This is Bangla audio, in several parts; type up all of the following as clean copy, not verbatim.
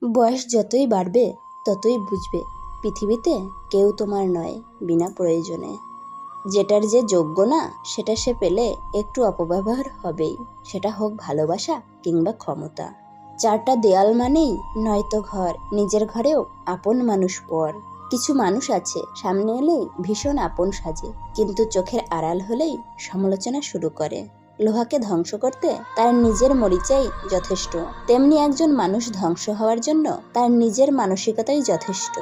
বয়স যতই বাড়বে ততই বুঝবে পৃথিবীতে কেউ তোমার নয় বিনা প্রয়োজনে। যেটার যে যোগ্য না সেটা সে পেলে একটু অপব্যবহার হবেই, সেটা হোক ভালোবাসা কিংবা ক্ষমতা। চারটা দেয়াল মানেই নয়তো ঘর, নিজের ঘরেও আপন মানুষ পর। কিছু মানুষ আছে সামনে এলেই ভীষণ আপন সাজে, কিন্তু চোখের আড়াল হলেই সমালোচনা শুরু করে। লোহাকে ধ্বংস করতে তার নিজের মরিচাই যথেষ্ট, তেমনি একজন মানুষ ধ্বংস হওয়ার জন্য তার নিজের মানসিকতাই যথেষ্ট।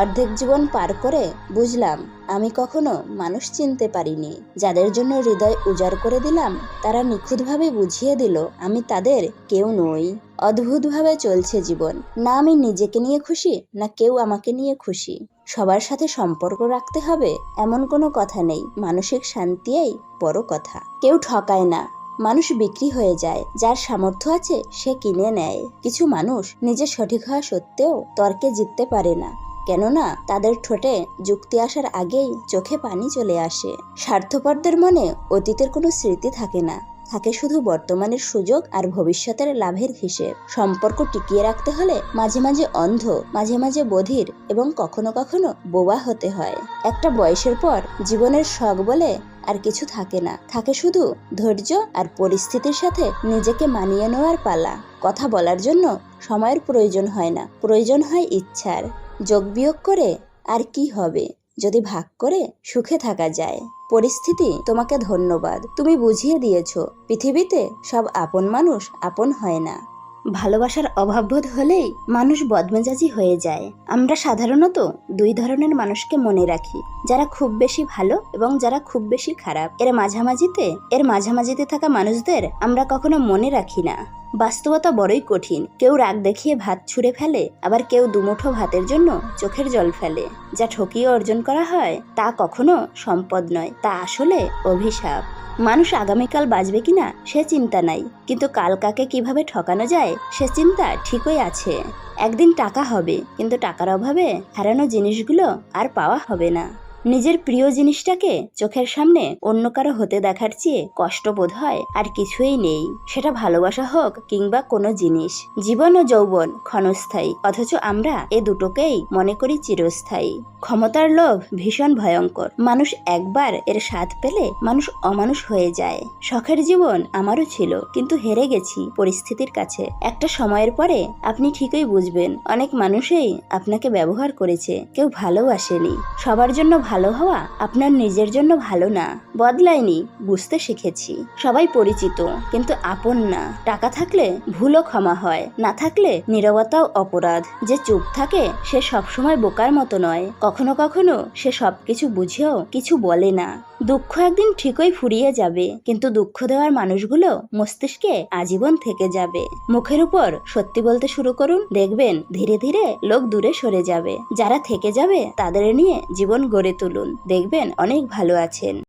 অর্ধেক জীবন পার করে বুঝলাম আমি কখনো মানুষ চিনতে পারিনি। যাদের জন্য হৃদয় উজাড় করে দিলাম তারা নিখুঁতভাবে বুঝিয়ে দিল আমি তাদের কেউ নই। অদ্ভুতভাবে চলছে জীবন, না আমি নিজেকে নিয়ে খুশি না কেউ আমাকে নিয়ে খুশি। সবার সাথে সম্পর্ক রাখতে হবে এমন কোনো কথা নেই, মানসিক শান্তিই বড় কথা। কেউ ঠকায় না, মানুষ বিক্রি হয়ে যায়, যার সামর্থ্য আছে সে কিনে নেয়। কিছু মানুষ নিজে সঠিক হওয়া সত্ত্বেও তর্কে জিততে পারে না, কেননা তাদের ঠোঁটে যুক্তি আসার আগেই চোখে পানি চলে আসে। স্বার্থপরদের মনে অতীতের কোনো স্মৃতি থাকে না, থাকে শুধু বর্তমানের সুযোগ আর ভবিষ্যতের লাভের হিসেব। সম্পর্ক টিকিয়ে রাখতে হলে মাঝে মাঝে অন্ধ, মাঝে মাঝে বধির এবং কখনো কখনো বোবা হতে হয়। একটা বয়সের পর জীবনের শখ বলে আর কিছু থাকে না, থাকে শুধু ধৈর্য আর পরিস্থিতির সাথে নিজেকে মানিয়ে নেওয়ার পালা। কথা বলার জন্য সময়ের প্রয়োজন হয় না, প্রয়োজন হয় ইচ্ছার। যোগ বিয়োগ করে আর কি হবে যদি ভাগ করে সুখে থাকা যায়। পরিস্থিতি তোমাকে ধন্যবাদ, তুমি বুঝিয়ে দিয়েছো পৃথিবীতে সব আপন মানুষ আপন হয় না। ভালোবাসার অভাববোধ হলেই মানুষ বদমেজাজি হয়ে যায়। আমরা সাধারণত দুই ধরনের মানুষকে মনে রাখি, যারা খুব বেশি ভালো এবং যারা খুব বেশি খারাপ। এর মাঝামাঝিতে থাকা মানুষদের আমরা কখনো মনে রাখি না। বাস্তবতা বড়ই কঠিন, কেউ রাগ দেখিয়ে ভাত ছুঁড়ে ফেলে, আবার কেউ দুমুঠো ভাতের জন্য চোখের জল ফেলে। যা ঠকিয়ে অর্জন করা হয় তা কখনো সম্পদ নয়, তা আসলে অভিশাপ। মানুষ আগামীকাল বাঁচবে কিনা সে চিন্তা নাই, কিন্তু কাল কাকে কিভাবে ঠকানো যায় সে চিন্তা ঠিকই আছে। একদিন টাকা হবে, কিন্তু টাকার অভাবে হারানো জিনিসগুলো আর পাওয়া হবে না। নিজের প্রিয় জিনিসটাকে চোখের সামনে অন্য কারো হতে দেখার চেয়ে কষ্ট বোধ হয় আর কিছুই নেই, সেটা ভালোবাসা হোক কিংবা কোনো জিনিস। জীবন ও যৌবন ক্ষণস্থায়ী, অথচ আমরা এ দুটোকেই মনে করি চিরস্থায়ী। ক্ষমতার লোভ ভীষণ ভয়ঙ্কর, মানুষ একবার এর স্বাদ পেলে মানুষ অমানুষ হয়ে যায়। শখের জীবন আমারও ছিল, কিন্তু হেরে গেছি পরিস্থিতির কাছে। একটা সময়ের পরে আপনি ঠিকই বুঝবেন অনেক মানুষই আপনাকে ব্যবহার করেছে, কেউ ভালোবাসেনি। সবার জন্য ভালো হওয়া আপনার নিজের জন্য ভালো না। বদলায়নি, বুঝতে শিখেছি। সবাই পরিচিত কিন্তু আপন না। টাকা থাকলে ভুলও ক্ষমা হয়, না থাকলে নীরবতাও অপরাধ। যে চুপ থাকে সে সবসময় বোকার মতো নয়, কখনো কখনো সে সবকিছু বুঝেও কিছু বলে না। দুঃখ একদিন ঠিকই ফুরিয়ে যাবে, কিন্তু দুঃখ দেওয়ার মানুষগুলো মস্তিষ্কে আজীবন থেকে যাবে। মুখের উপর সত্যি বলতে শুরু করুন, দেখবেন ধীরে ধীরে লোক দূরে সরে যাবে। যারা থেকে যাবে তাদের নিয়ে জীবন গড়ে তুলুন, দেখবেন অনেক ভালো আছেন।